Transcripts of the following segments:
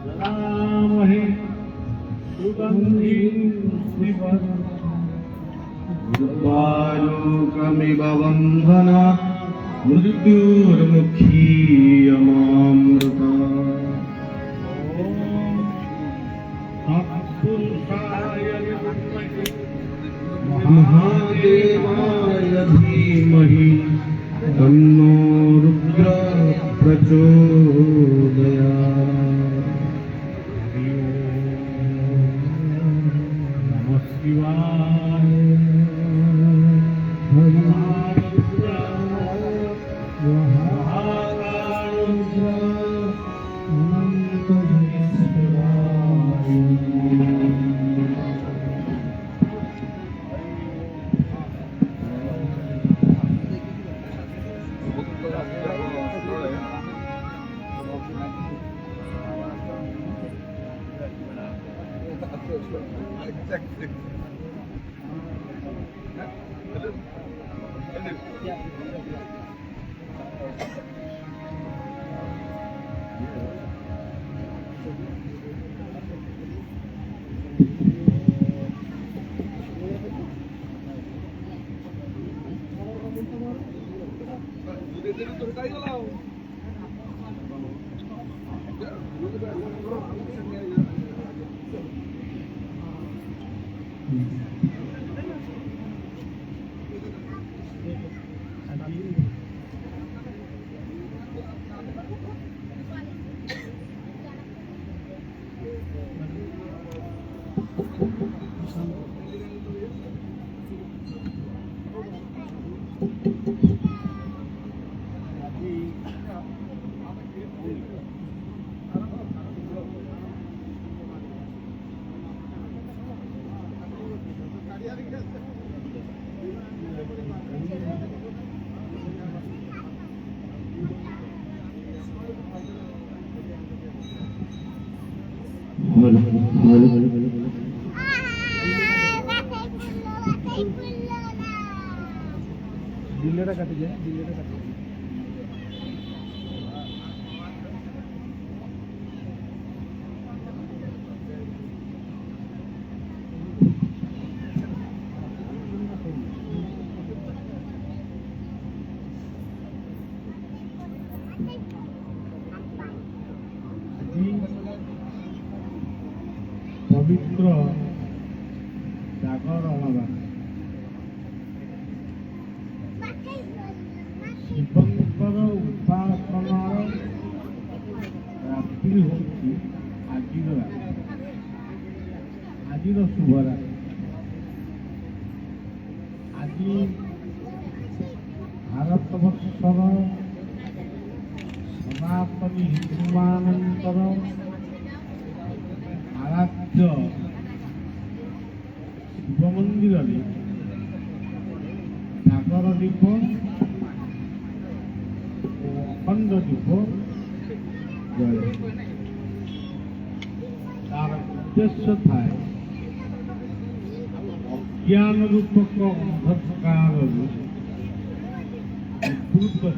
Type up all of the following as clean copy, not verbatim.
जलामहे सुगन्धिं पुष्पालोकमिव बन्धनात् मृत्युर्मुक्षीयमामृता। तत्पुरुषाय विद्महे महादेवाय धीमहि तन्नो रुद्रः प्रचोदयात्। नमः शिवाय। दिल्लीरा काटी जाए दिल्लीरा काटी पवित्र जागर अमावास शिवंकर उपासनार रात्रि होची आजिर शुभरा। आज भारतवर्षर सनातनी हिंदुमानंकर आराध्य शिव मंदिर जागर दीप अखंड दीप जले। तार उद्देश्य था अज्ञान रूपक अंधकार दूर कर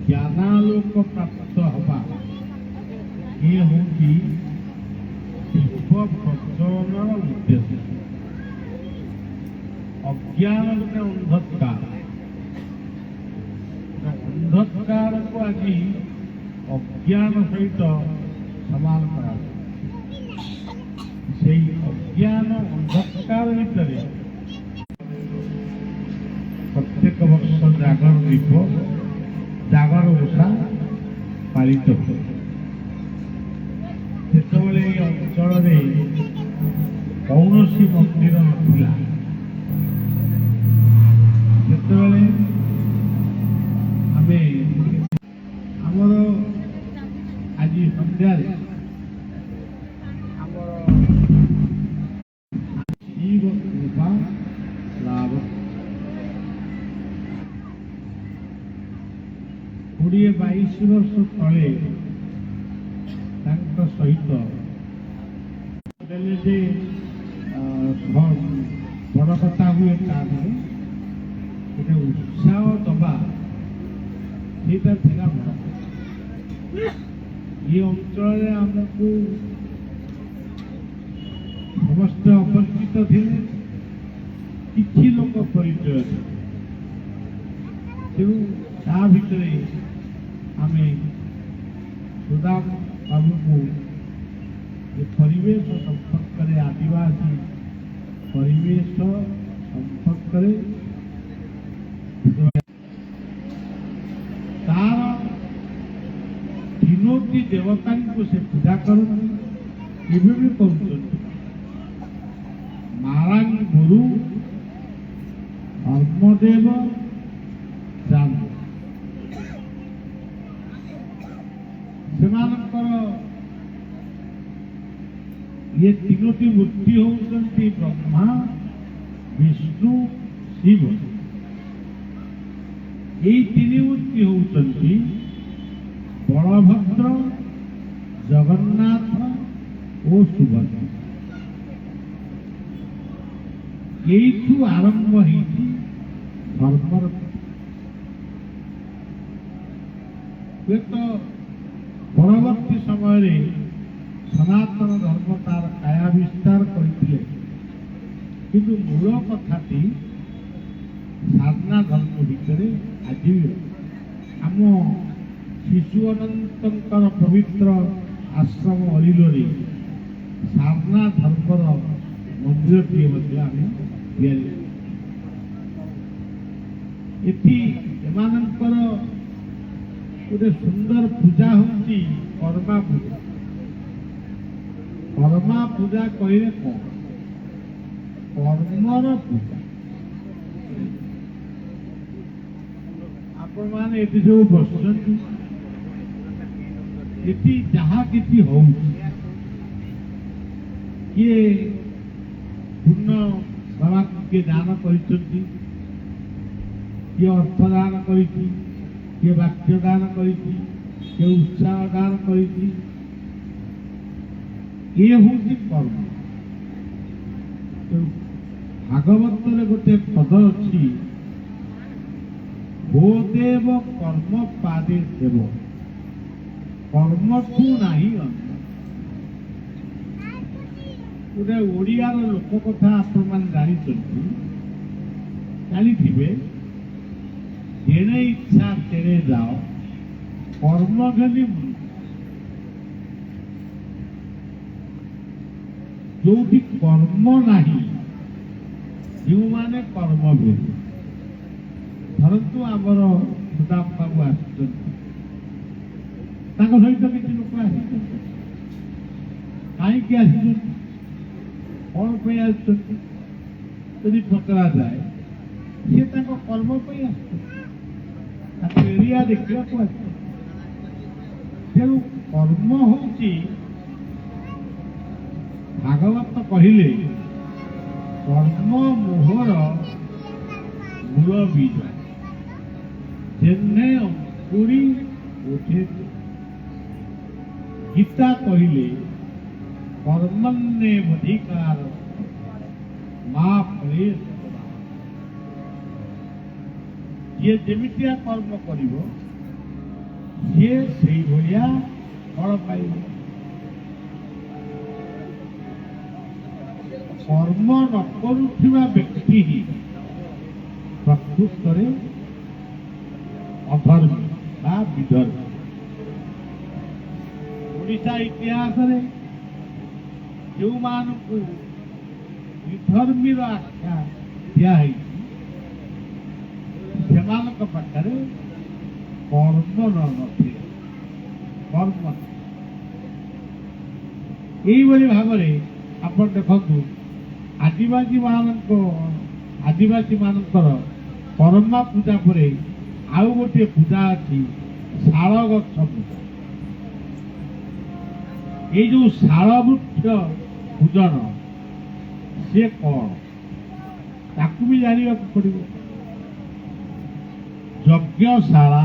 ज्ञानालोक प्राप्त हवा ये हूँ दीप प्रज्वलन उद्देश्य। अज्ञान अंधकार को आज अज्ञान सहित समान करा। अज्ञान अंधकार भितर प्रत्येक वर्ष जागर दीप जागर ओषा पालित हुए। जितेबाला अंचल कौन मंदिर नाला जितेबाला आमर आज सन्धार शिव कृपा लाभ 20-22 वर्ष तले सहित बड़ कथा हुए उत्साह दबा बड़ ये अंचल आमको समस्त अपरिचित थे किसी लोक परिचय तेणु ता भितर आम सुदाम बाबू को ये परिवेश संपर्क में आदिवासी परिवेश संपर्क तार तीनोटी देवता को से पूजा करते कर मारांग गुरु धर्मदेव जान ये तीनोटी मूर्ति होती ब्रह्मा विष्णु शिव यही तीन मूर्ति होती बलभद्र जगन्नाथ और सुभद्रा यही आरंभ होती धर्मर तो परवर्ती समय सनातन धर्म तार काया विस्तार करते किंतु मूल कथाटी साधना धर्म भितर आज आम शिशु अनंतर पवित्र आश्रम अलिलोरे साधना धर्मर मंदिरटी एमानंकर गोटे सुंदर पूजा होती कर्मा पूजा कर्मा पूजा कहले कौन कर्मर पूजा आपण मैंने ये सब बस ये जहाँ किसी हो किए पूर्ण बाबा किए दान कर किए अर्थदान कर किए वाक्य दान कर उत्साह दान कर ये हूँ कर्म भागवत गोटे पद अच्छी भोदेव कर्म पादे देव कर्म ठू नहीं गोटे ओडियार लोक कथा आपण मैंने जानी जेने इच्छा तेरे जाओ कर्म घनी जो भी कर्म नहीं जो माने कर्म भी धरतु आमर सुदाम बाबू सहित किसी लोक कहीं आसी कौन पे आदि पचरा जाए सी कर्म पे एरिया देखा तेणु कर्म हूँ भागवत कहले कर्म मोहर मूल बीज जेने अंकुरी उठे गीता कहले कर्मण्ये अधिकार मां फले ये जमितिया कर्म करिवो ये सेई भलिया फल पाइबो कर्म न करुवा व्यक्ति ही प्रकृत अधर्मी बा विधर्मी ओडिशा इतिहास जो मानू विधर्मी आख्या दिखाई से पाखे कर्म न कर्म यही भाव आप देखु आदिवासी मानकर कर्मा पूजा पर आउ गोटे पूजा अच्छी शाल गछ पूजा ये जो शाल वृक्ष पूजन सी कौन ताकू भी जाना पड़ो यज्ञशाला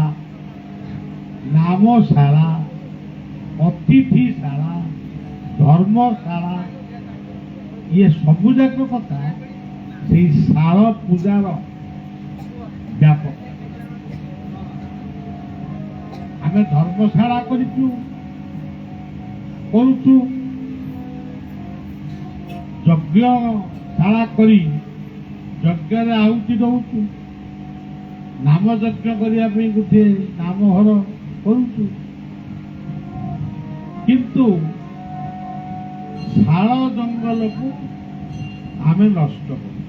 नामशाला अतिथिशाला धर्मशाला ये सबुजाक कथा से शाल पूजार व्यापक ଆମେ ଧର୍ମଶାଳା କରିଛୁ କରୁଛୁ, ଯଜ୍ଞଶାଳା କରି ଯଜ୍ଞରେ ଆହୁତି ଦଉଛୁ, ନାମ ଯଜ୍ଞ କରିବା ପାଇଁ ଗୋଟିଏ ନାମ ଘର କରୁଛୁ, କିନ୍ତୁ ଶାଳ ଜଙ୍ଗଲକୁ ଆମେ ନଷ୍ଟ କରୁଛୁ।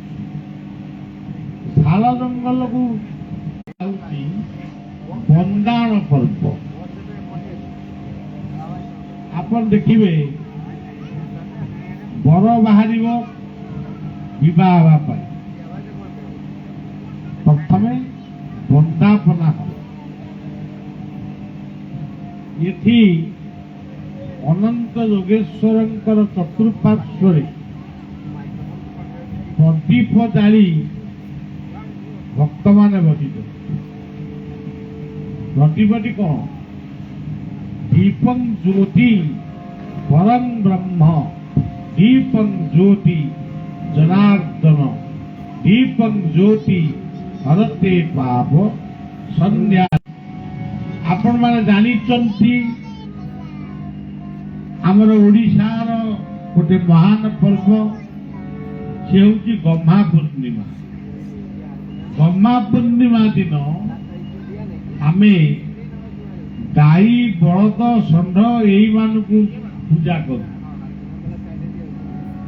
ଶାଳ ଜଙ୍ଗଲକୁ ହେଉଛି ବନ୍ଦାଣ ପର୍ବ। ଆପଣ ଦେଖିବେ ବର ବାହାରିବ ବିବାହ ହେବା ପାଇଁ, ପ୍ରଥମେ ବନ୍ଦାପନା ହେବ। ଏଠି ଅନନ୍ତ ଯୋଗେଶ୍ୱରଙ୍କର ଚତୁଃପାର୍ଶ୍ୱରେ ପ୍ରଦୀପ ଜାଳି ଭକ୍ତମାନେ ବସିଛନ୍ତି। ପ୍ରଦୀପଟି କଣ? ଦୀପଂ ଜ୍ୟୋତି ପରଂ ବ୍ରହ୍ମ, ଦୀପଂ ଜ୍ୟୋତି ଜନାର୍ଦ୍ଦନ, ଦୀପଂ ଜ୍ୟୋତି ହରତେ ପାପ ସନ୍ଧ୍ୟା। ଆପଣମାନେ ଜାଣିଛନ୍ତି ଆମର ଓଡ଼ିଶାର ଗୋଟେ ମହାନ ପର୍ବ, ସେ ହେଉଛି ଗହ୍ମା ପୂର୍ଣ୍ଣିମା। ଗହ୍ମା ପୂର୍ଣ୍ଣିମା ଦିନ ଆମେ ଗାଈ, ବଳଦ, ଷଣ୍ଢ ଏଇମାନଙ୍କୁ ପୂଜା କରୁ,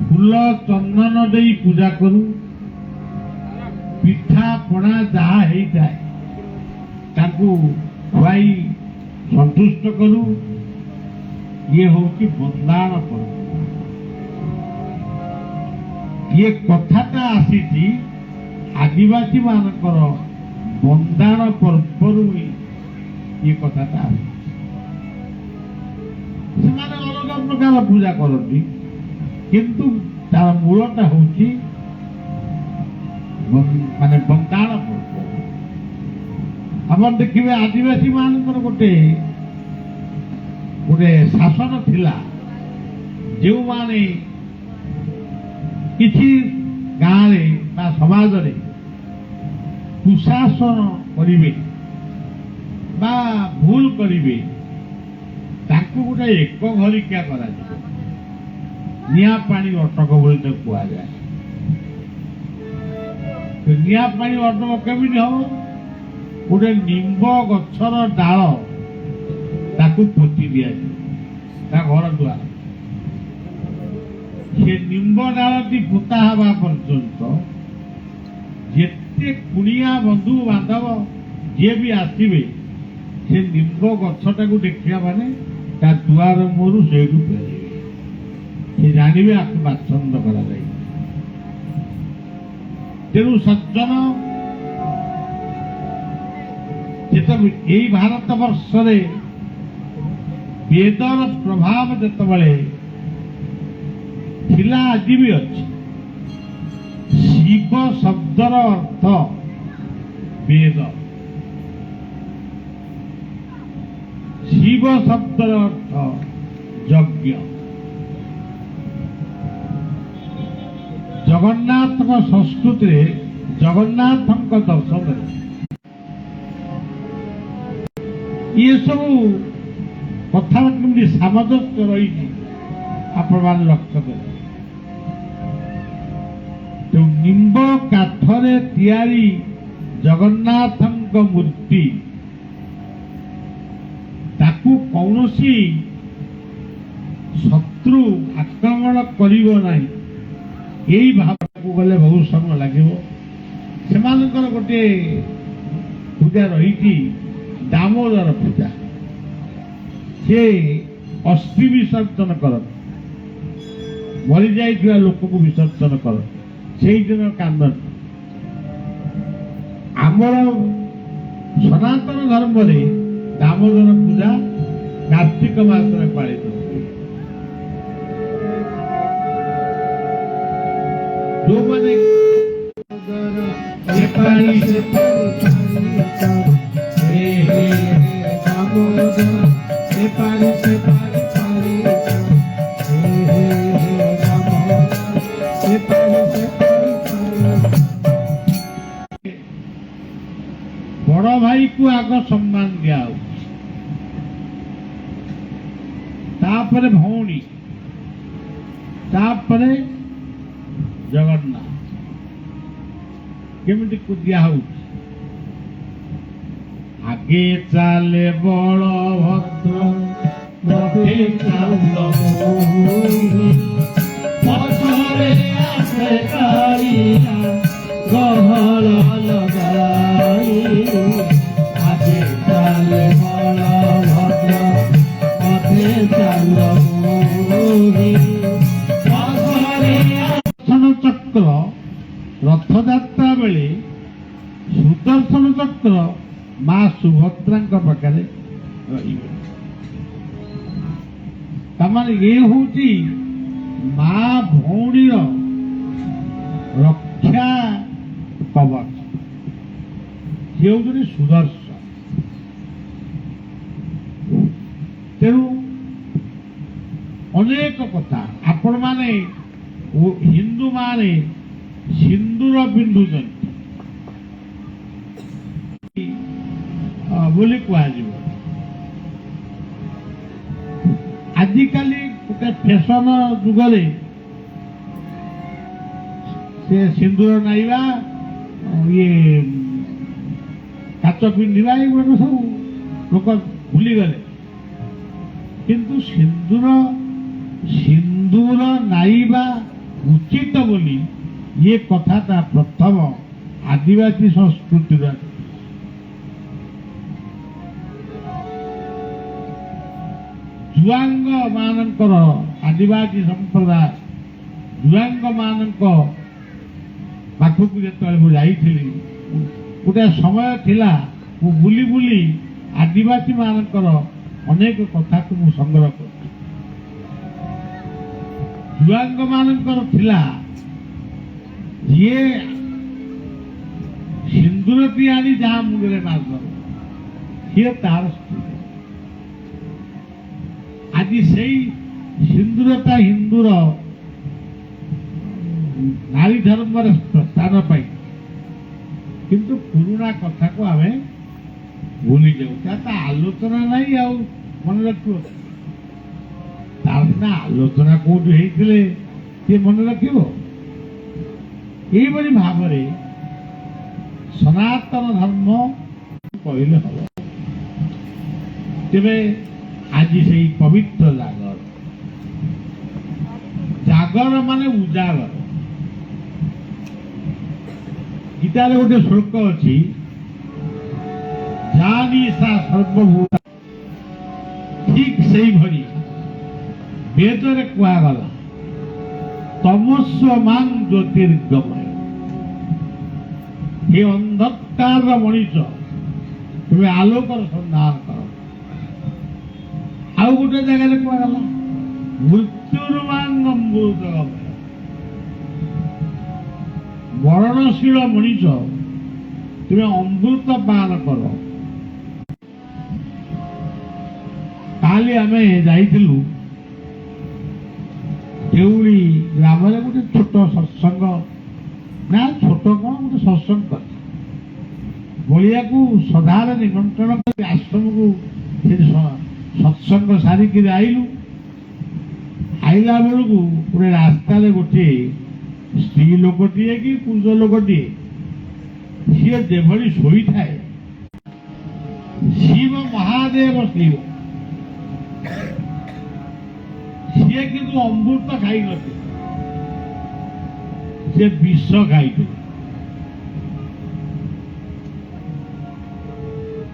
ଫୁଲ ଚନ୍ଦନ ଦେଇ ପୂଜା କରୁ, ପିଠା ପଣା ଯାହା ହେଇଥାଏ ତାକୁ ଖୁଆଇ ସନ୍ତୁଷ୍ଟ କରୁ। ଇଏ ହେଉଛି ବନ୍ଦାଣ ପର୍ବ। ଇଏ କଥାଟା ଆସିଛି ଆଦିବାସୀ ମାନଙ୍କର ବନ୍ଦାଣ ପର୍ବରୁ ଇଏ କଥାଟା ଆସିଛି। ସେମାନେ ଅଲଗା ପ୍ରକାର ପୂଜା କରନ୍ତି, କିନ୍ତୁ ତାର ମୂଳଟା ହଉଛି ମାନେ ବନ୍ଦାଣ ପର୍ବ। ଆପଣ ଦେଖିବେ ଆଦିବାସୀ ମାନଙ୍କର ଗୋଟେ ଶାସନ ଥିଲା। ଯେଉଁମାନେ କିଛି ଗାଁରେ ବା ସମାଜରେ କୁଶାସନ କରିବେ ବା ଭୁଲ କରିବେ, ତାଙ୍କୁ ଗୋଟେ ଏକ ଘରିକିଆ କରାଯିବ। ନିଆଁ ପାଣି ଅଟକ ବୋଲି ତାକୁ କୁହାଯାଏ। ନିଆଁ ପାଣି ଅଟକ କେମିତି ହବ? ଗୋଟେ ନିମ୍ବ ଗଛର ଡାଳ ତାକୁ ପୋତି ଦିଆଯିବ ତା ଘର ଦ୍ୱାର। ସେ ନିମ୍ବ ଡାଳଟି ପୋତା ହେବା ପର୍ଯ୍ୟନ୍ତ ଯେତେ କୁଣିଆ ବନ୍ଧୁ ବାନ୍ଧବ ଯିଏ ବି ଆସିବେ, ସେ ନିମ୍ବ ଗଛଟାକୁ ଦେଖିବା ମାନେ ତା ଦୁଆର ମୁହଁରୁ ସେଇଠୁ ଫେରିବେ। ସେ ଜାଣିବେ ଆକୁ ବାଛନ୍ଦ କରାଯାଇ। ତେଣୁ ସଜ୍ଜନ, ଯେତେବେଳେ ଏଇ ଭାରତ ବର୍ଷରେ ବେଦର ପ୍ରଭାବ ଯେତେବେଳେ ଥିଲା, ଆଜି ବି ଅଛି। ଶିବ ଶବ୍ଦର ଅର୍ଥ ବେଦ, ଶିବ ଶବ୍ଦର ଅର୍ଥ ଯଜ୍ଞ। ଜଗନ୍ନାଥଙ୍କ ସଂସ୍କୃତିରେ ଜଗନ୍ନାଥଙ୍କ ଦର୍ଶନରେ ଇଏ ସବୁ କଥାର କେମିତି ସାମଞ୍ଜସ୍ୟ ରହିଛି ଆପଣମାନେ ଲକ୍ଷ୍ୟ କରିବେ। ନିମ୍ବ କାଠରେ ତିଆରି ଜଗନ୍ନାଥଙ୍କ ମୂର୍ତ୍ତି, ତାକୁ କୌଣସି ଶତ୍ରୁ ଆକ୍ରମଣ କରିବ ନାହିଁ, ଏଇ ଭାବକୁ ଗଲେ ବହୁତ ସମୟ ଲାଗିବ। ସେମାନଙ୍କର ଗୋଟିଏ ପୂଜା ରହିଛି ଦାମୋଦର ପୂଜା। ସେ ଅସ୍ଥି ବିସର୍ଜନ କରନ୍ତି, ମରିଯାଇଥିବା ଲୋକକୁ ବିସର୍ଜନ କରନ୍ତି, ସେଇଦିନ କାନ୍ଦନ୍ତି। ଆମର ସନାତନ ଧର୍ମରେ ଦାମୋଦର ପୂଜା କାର୍ତ୍ତିକ ମାସରେ ପାଳିତ ହୁଏ। ଯୋଉମାନେ ବଡ଼ ଭାଇକୁ ଆଗ ସମ୍ମାନ ଦିଆହଉଛି। ତାପରେ ଭଉଣୀ, ତାପରେ ଜଗନ୍ନାଥ। କେମିତି ଦିଆ ହଉଛି? ଆଗେ ଚାଲେ ବଳଭଦ୍ର, ପଛେ ଚାଲ ପଛରେ ଆସେ କାଳିଆ ଗହଳ ଲଗାଇ। ଆଗେ ଚାଲେ ବଳଭଦ୍ର, ପଛେ ଚାଲ ମୋହି। ପଛରେ ସୁଦର୍ଶନ ଚକ୍ର ରଥଯାତ୍ରା ବେଳେ ସୁଦର୍ଶନ ଚକ୍ର ମା ସୁଭଦ୍ରାଙ୍କ ପାଖରେ ରହିବ। ତାମାନେ ଏ ହଉଛି ମା ଭଉଣୀର ରକ୍ଷା କବଚ। ସେ ହଉଛନ୍ତି ସୁଦର୍ଶନ। ତେଣୁ ଅନେକ କଥା ଆପଣମାନେ ହିନ୍ଦୁ ମାନେ ସିନ୍ଦୁର ପିନ୍ଧୁଛନ୍ତି ବୋଲି କୁହାଯିବ। ଆଜିକାଲି ଗୋଟେ ଫ୍ୟାସନ ଯୁଗରେ ସେ ସିନ୍ଦୁର ନାଇବା, ଇଏ କାଚ ପିନ୍ଧିବା, ଏଗୁଡାକ ସବୁ ଲୋକ ଭୁଲିଗଲେ। କିନ୍ତୁ ସିନ୍ଦୁର ନାଇବା ଉଚିତ ବୋଲି ଇଏ କଥାଟା ପ୍ରଥମ ଆଦିବାସୀ ସଂସ୍କୃତିର। ଜୁଆଙ୍ଗ ମାନଙ୍କର, ଆଦିବାସୀ ସମ୍ପ୍ରଦାୟ ଜୁଆଙ୍ଗ ମାନଙ୍କ ପାଖକୁ ଯେତେବେଳେ ମୁଁ ଯାଇଥିଲି, ଗୋଟେ ସମୟ ଥିଲା ମୁଁ ବୁଲି ବୁଲି ଆଦିବାସୀ ମାନଙ୍କର ଅନେକ କଥାକୁ ମୁଁ ସଂଗ୍ରହ କରୁଛି। ଜୁଆଙ୍ଗ ମାନଙ୍କର ଥିଲା, ଯିଏ ସିନ୍ଦୁରଟି ଆଣି ଯାହା ମୁଣ୍ଡରେ ମାରିଦବ, ସିଏ ତାର ସ୍ତ୍ରୀ। ଆଜି ସେଇ ସିନ୍ଦୁରଟା ହିନ୍ଦୁର ନାରୀ ଧର୍ମରେ ସ୍ଥାନ ପାଇ, କିନ୍ତୁ ପୁରୁଣା କଥାକୁ ଆମେ ଭୁଲି ଯାଉ। ତା ଆଲୋଚନା ନାହିଁ, ଆଉ ମନେ ରଖିବ? ତାର ସିନା ଆଲୋଚନା କୋଉଠି ହେଇଥିଲେ ସିଏ ମନେ ରଖିବ? ଏଇଭଳି ଭାବରେ ସନାତନ ଧର୍ମ କହିଲେ ହବ। ତେବେ ଆଜି ସେଇ ପବିତ୍ର ଜାଗର, ଜାଗର ମାନେ ଉଜାଗର। ଗୀତାରେ ଗୋଟେ ଶ୍ଲୋକ ଅଛି, ଜାନି ସା ସର୍ବଭୂତ। ଠିକ ସେଇଭଳି ବେଦରେ କୁହାଗଲା, ତମସ୍ୱମାଂ ଜ୍ୟୋତିର୍ଗମୟ। ଏ ଅନ୍ଧକାରର ମଣିଷ, ତୁମେ ଆଲୋକର ସନ୍ଧାନ କର। ଆଉ ଗୋଟେ ଜାଗାରେ କୁହାଗଲା, ମୃତ୍ୟୁର୍ମାଂ ଅମୃତଗମୟ। ମରଣଶୀଳ ମଣିଷ, ତୁମେ ଅମୃତ ପାନ କର। କାଲି ଆମେ ଯାଇଥିଲୁ ଦେଉଳି ଗ୍ରାମରେ ଗୋଟେ ଛୋଟ ସତ୍ସଙ୍ଗ, ନା ଛୋଟ କଣ, ଗୋଟେ ସତ୍ସଙ୍ଗ କଥା ବଳିଆକୁ ସଦାରେ ନିମନ୍ତ୍ରଣ କରି ଆଶ୍ରମକୁ ସତ୍ସଙ୍ଗ ସାରିକିରି ଆଇଲୁ। ଆଇଲା ବେଳକୁ ଗୋଟେ ରାସ୍ତାରେ ଗୋଟିଏ ସ୍ତ୍ରୀ ଲୋକଟିଏ କି ପୁରୁଷ ଲୋକଟିଏ, ସିଏ ଯେଭଳି ଶୋଇଥାଏ, ଶିବ ମହାଦେବ ଶିବ, ସିଏ କିନ୍ତୁ ଅମୃତ ଖାଇନଥିଲେ, ସେ ବିଷ ଖାଇଥିଲେ।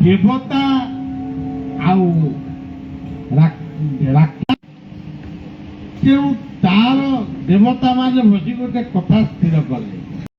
ଦେବତା ଆଉ ତେଣୁ ତାର ଦେବତା ମାନେ ବସି ଗୋଟେ କଥା ସ୍ଥିର କଲେ,